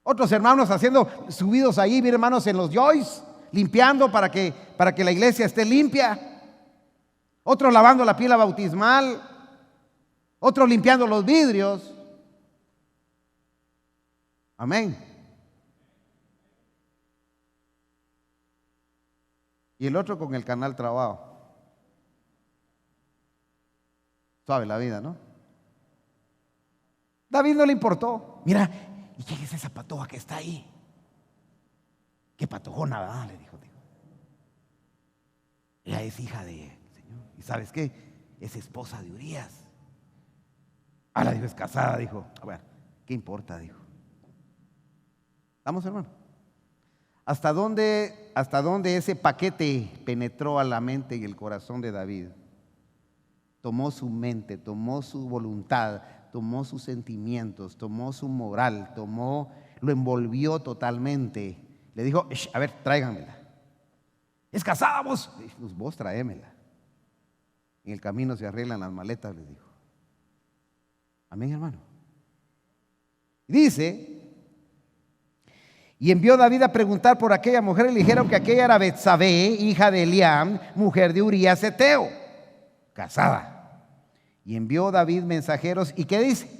Otros hermanos subidos ahí, mi hermanos, en los joys, limpiando para que la iglesia esté limpia. Otros lavando la pila bautismal. Otros limpiando los vidrios. Amén. Y el otro con el canal trabado. Suave la vida, ¿no? David no le importó. Mira, ¿y quién es esa patoja que está ahí? Qué patojona, ¿verdad? Le dijo. Ella es hija de Señor. ¿Y sabes qué? Es esposa de Urías. La dijo, es casada, dijo. Bueno, ¿qué importa? Dijo. Vamos, hermano. ¿Hasta dónde ese paquete penetró a la mente y el corazón de David? Tomó su mente, tomó su voluntad, tomó sus sentimientos, tomó su moral, lo envolvió totalmente. Le dijo, a ver, tráiganmela. ¿Es casada vos? Pues vos tráemela. En el camino se arreglan las maletas, le dijo. Amén, hermano. Dice, y envió David a preguntar por aquella mujer y le dijeron que aquella era Betsabé, hija de Eliam, mujer de Urías Heteo, casada. Y envió David mensajeros, ¿y qué dice?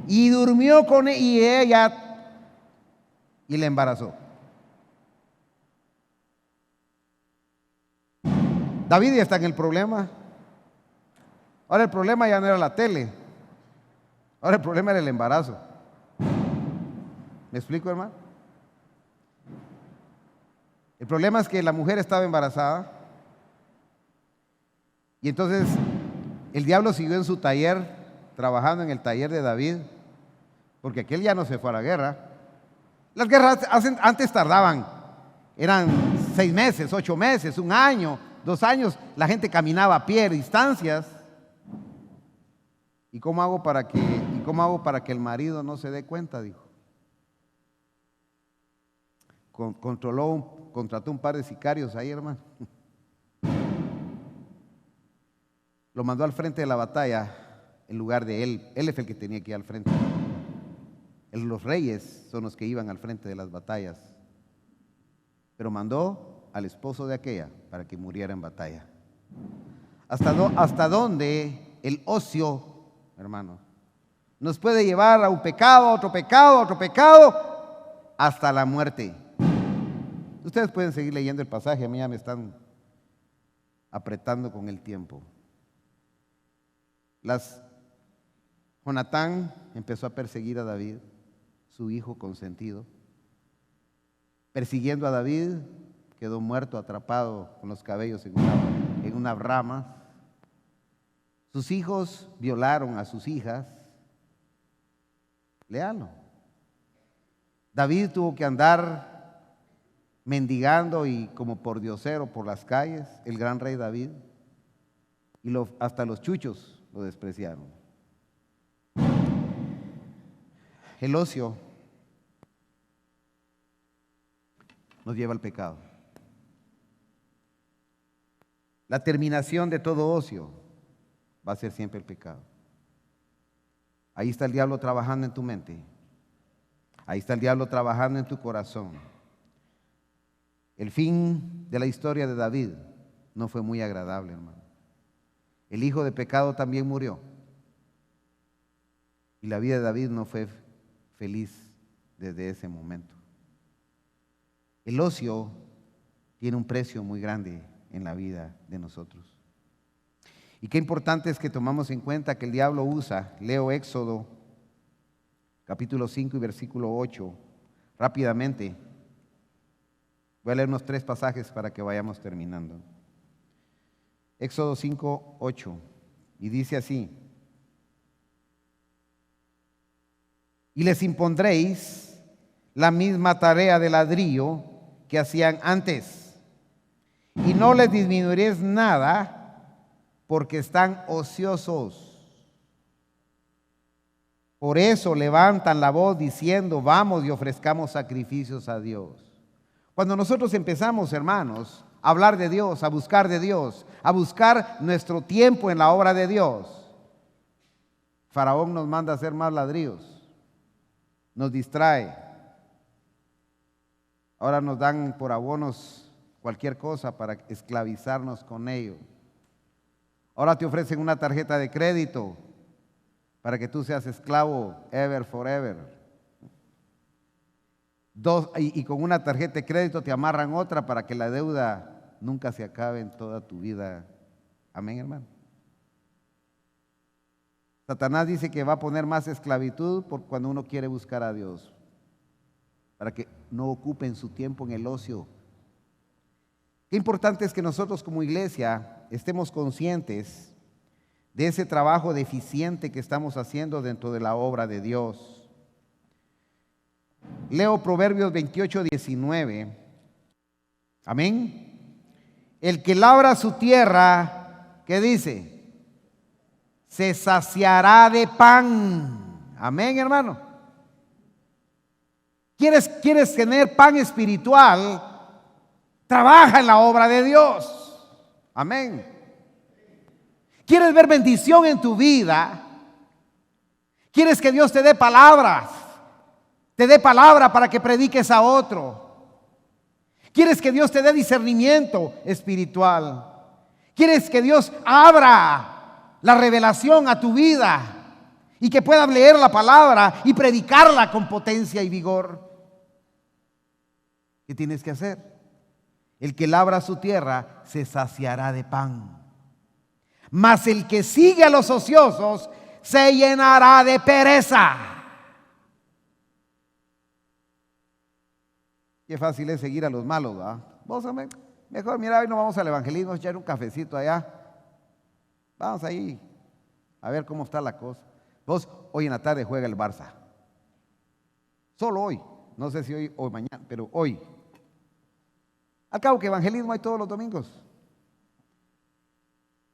Y durmió con ella y le embarazó. David ya está en el problema. Ahora el problema ya no era la tele, Ahora el problema era el embarazo. ¿Me explico, hermano? El problema es que la mujer estaba embarazada y entonces el diablo siguió en su taller, trabajando en el taller de David, porque aquel ya no se fue a la guerra. Las guerras antes tardaban, eran 6 meses, 8 meses, 1 año, 2 años, la gente caminaba a pie, distancias. ¿Y cómo hago para que el marido no se dé cuenta? Dijo. Contrató un par de sicarios ahí, hermano. Lo mandó al frente de la batalla en lugar de él. Él es el que tenía que ir al frente. Los reyes son los que iban al frente de las batallas. Pero mandó al esposo de aquella para que muriera en batalla. ¿Hasta dónde el ocio, hermano, nos puede llevar a un pecado, a otro pecado, a otro pecado, hasta la muerte? Ustedes pueden seguir leyendo el pasaje, a mí ya me están apretando con el tiempo. Jonatán empezó a perseguir a David, su hijo consentido. Persiguiendo a David, quedó muerto, atrapado con los cabellos en una rama. Sus hijos violaron a sus hijas. Léalo. David tuvo que andar mendigando y como pordiosero por las calles, el gran rey David, y hasta los chuchos lo despreciaron. El ocio nos lleva al pecado. La terminación de todo ocio va a ser siempre el pecado. Ahí está el diablo trabajando en tu mente. Ahí está el diablo trabajando en tu corazón. El fin de la historia de David no fue muy agradable, hermano. El hijo de pecado también murió. Y la vida de David no fue feliz desde ese momento. El ocio tiene un precio muy grande en la vida de nosotros. Y qué importante es que tomamos en cuenta que el diablo usa, leo Éxodo capítulo 5 y versículo 8, rápidamente. Voy a leer unos 3 pasajes para que vayamos terminando. Éxodo 5, 8, y dice así: y les impondréis la misma tarea de ladrillo que hacían antes, y no les disminuiréis nada, porque están ociosos. Por eso levantan la voz diciendo: vamos y ofrezcamos sacrificios a Dios. Cuando nosotros empezamos, hermanos, a hablar de Dios, a buscar de Dios, a buscar nuestro tiempo en la obra de Dios, Faraón nos manda a hacer más ladrillos, nos distrae. Ahora nos dan por abonos cualquier cosa para esclavizarnos con ello. Ahora te ofrecen una tarjeta de crédito para que tú seas esclavo ever, forever. Y con una tarjeta de crédito te amarran otra para que la deuda nunca se acabe en toda tu vida. Amén, hermano. Satanás dice que va a poner más esclavitud por cuando uno quiere buscar a Dios, para que no ocupen su tiempo en el ocio. Qué importante es que nosotros como iglesia estemos conscientes de ese trabajo deficiente que estamos haciendo dentro de la obra de Dios. Leo Proverbios 28, 19. Amén. El que labra su tierra, ¿qué dice? Se saciará de pan. Amén, hermano. ¿Quieres tener pan espiritual? Trabaja en la obra de Dios. Amén. ¿Quieres ver bendición en tu vida? ¿Quieres que Dios te dé palabras? Te dé palabra para que prediques a otro. ¿Quieres que Dios te dé discernimiento espiritual? ¿Quieres que Dios abra la revelación a tu vida y que puedas leer la palabra y predicarla con potencia y vigor? ¿Qué tienes que hacer? El que labra su tierra se saciará de pan, mas el que sigue a los ociosos se llenará de pereza. Qué fácil es seguir a los malos, ¿verdad? Vos, hombre, mejor, mira, hoy nos vamos al evangelismo, echar un cafecito allá. Vamos ahí a ver cómo está la cosa. Vos, hoy en la tarde juega el Barça. Solo hoy. No sé si hoy o mañana, pero hoy. Al cabo que evangelismo hay todos los domingos.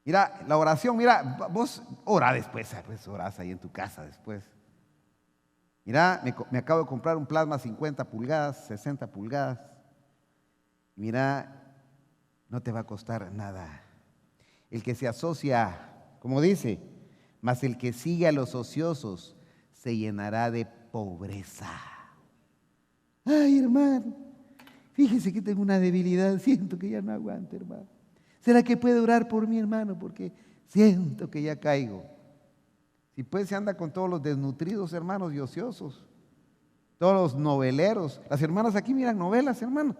Mira, la oración, mira, vos orá después, pues orás ahí en tu casa después. Mira, me acabo de comprar un plasma 50 pulgadas, 60 pulgadas. Mira, no te va a costar nada. El que se asocia, como dice, mas el que sigue a los ociosos se llenará de pobreza. Ay, hermano, fíjese que tengo una debilidad, siento que ya no aguanto, hermano. ¿Será que puede orar por mí, hermano? Porque siento que ya caigo. Si pues se anda con todos los desnutridos, hermanos, y ociosos, todos los noveleros. Las hermanas aquí miran novelas, hermano.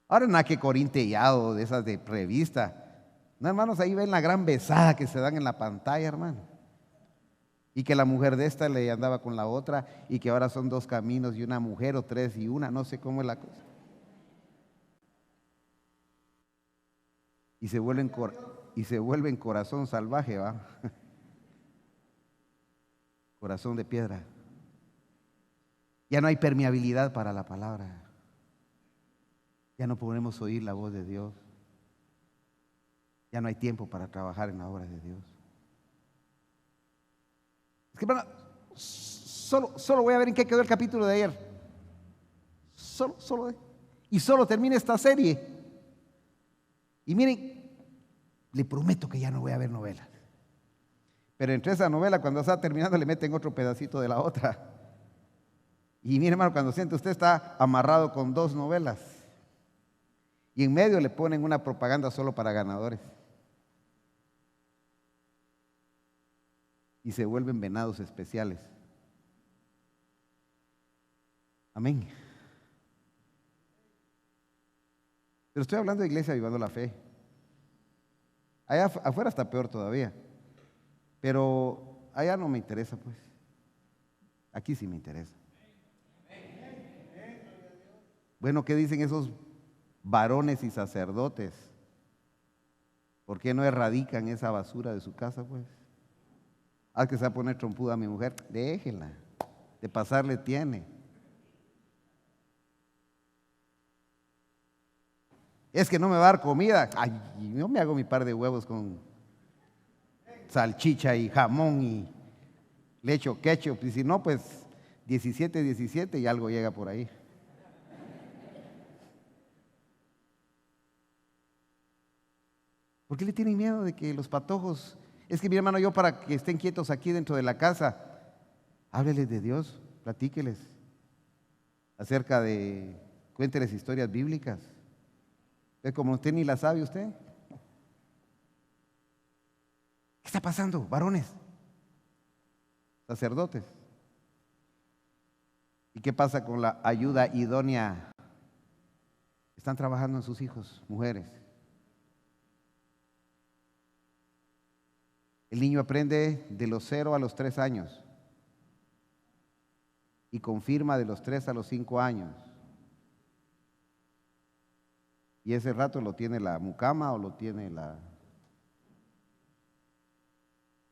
Ahora nada que corintellado de esas de revista. No, hermanos, ahí ven la gran besada que se dan en la pantalla, hermano. Y que la mujer de esta le andaba con la otra y que ahora son 2 caminos y una mujer o 3 y una, no sé cómo es la cosa. Y se vuelven corazón salvaje, ¿va? Corazón de piedra. Ya no hay permeabilidad para la palabra. Ya no podemos oír la voz de Dios. Ya no hay tiempo para trabajar en la obra de Dios. Es que, hermano, solo voy a ver en qué quedó el capítulo de ayer. Y solo termina esta serie. Y miren, le prometo que ya no voy a ver novelas. Pero entre esa novela, cuando está terminando, le meten otro pedacito de la otra. Y mire, hermano, cuando siente usted está amarrado con 2 novelas. Y en medio le ponen una propaganda solo para ganadores. Y se vuelven venados especiales. Amén. Pero estoy hablando de Iglesia Avivando la Fe. Allá afuera está peor todavía. Pero allá no me interesa, pues. Aquí sí me interesa. Bueno, ¿qué dicen esos varones y sacerdotes? ¿Por qué no erradican esa basura de su casa, pues? Ah, que se va a poner trompuda a mi mujer. Déjela. De pasarle tiene. Es que no me va a dar comida. Ay, yo me hago mi par de huevos con salchicha y jamón y le echo ketchup. Y si no, pues 17 y algo llega por ahí. ¿Por qué le tienen miedo de que los patojos? Es que mi hermano, yo para que estén quietos aquí dentro de la casa, hábleles de Dios, platíqueles acerca de, cuénteles historias bíblicas. Es como usted ni la sabe usted. ¿Qué está pasando, varones? Sacerdotes. ¿Y qué pasa con la ayuda idónea? Están trabajando en sus hijos, mujeres. El niño aprende de los 0 a los 3 años y confirma de los 3 a los 5 años. Y ese rato lo tiene la mucama o lo tiene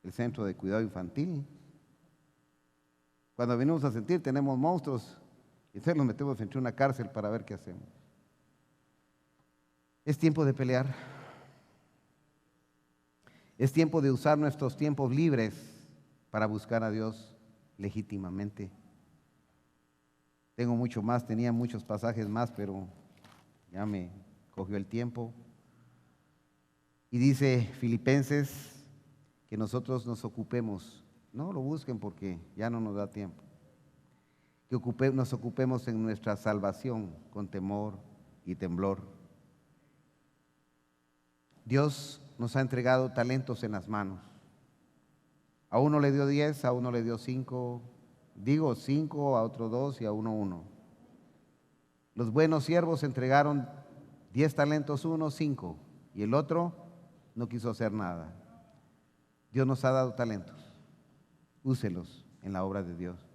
el centro de cuidado infantil. Cuando venimos a sentir tenemos monstruos y entonces los metemos entre una cárcel para ver qué hacemos. Es tiempo de pelear. Es tiempo de usar nuestros tiempos libres para buscar a Dios legítimamente. Tengo mucho más, tenía muchos pasajes más, pero ya me cogió el tiempo. Y dice Filipenses que nosotros nos ocupemos, no lo busquen porque ya no nos da tiempo, que nos ocupemos en nuestra salvación con temor y temblor. Dios nos ha entregado talentos en las manos. A uno le dio 10, a uno le dio 5, digo 5, a otro 2 y a uno 1. Los buenos siervos entregaron 10 talentos uno, 5, y el otro no quiso hacer nada. Dios nos ha dado talentos. Úselos en la obra de Dios.